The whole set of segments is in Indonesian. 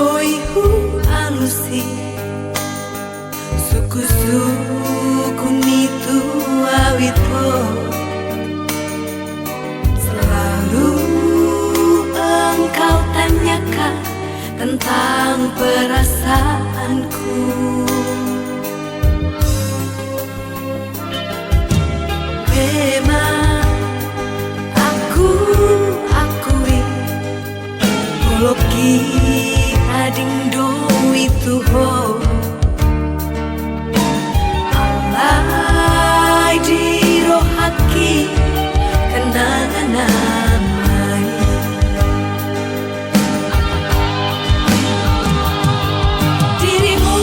Boihu alusi suku-suku nitu awito selalu engkau tanyakan tentang perasaanku. Memang aku akui kalau kita dingdo itu ho alai di roh haki kenangan namai. Dirimu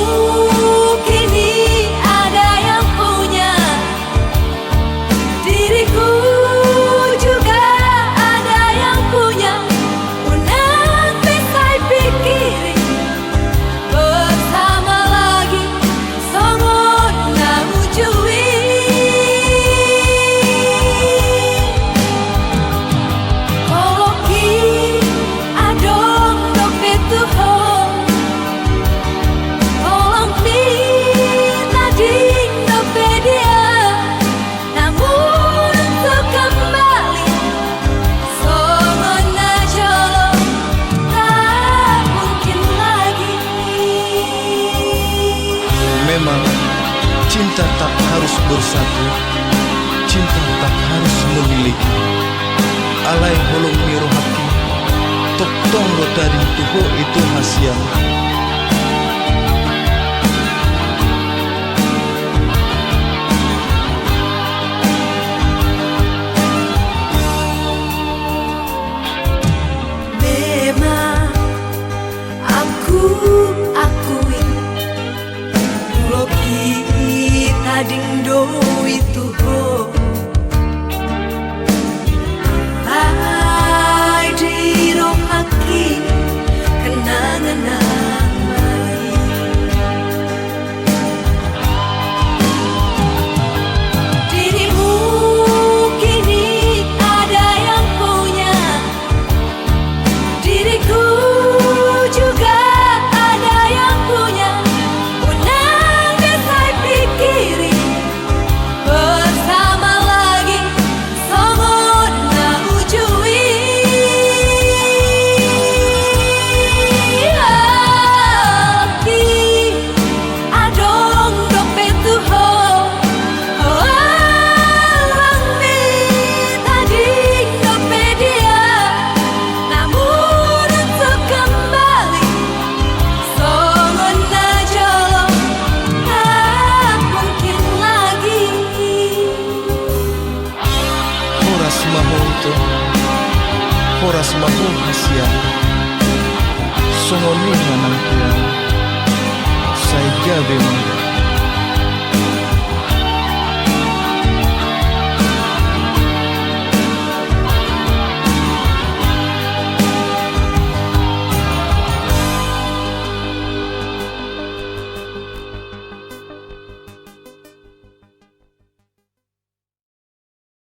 kini ada yang punya, diriku juga ada yang punya. Unang pesai pikiri bersama lagi songon na ujui. Koloki adong dope tuho tolong minta ding dope dia, namun untuk kembali songon na jolo tak mungkin lagi. Memang cinta tak harus bersatu, cinta tak harus memiliki. Alai holong miro hati, tok tonggo dari tuho itu hasia. Memang aku akui kalau kita dingdo itu ho alai di roh haki kenangan namai. Dirimu kini ada yang punya, diriku juga ada yang punya. Unang desai pikiri bersama lagi songon na ujui. Aki adong dope tuho alang minta ding dope dia, namun untuk kembali songon na jolo tak mungkin lagi. Horas maho itu, horas maho hasia. Songoni manang tuan, saya gabe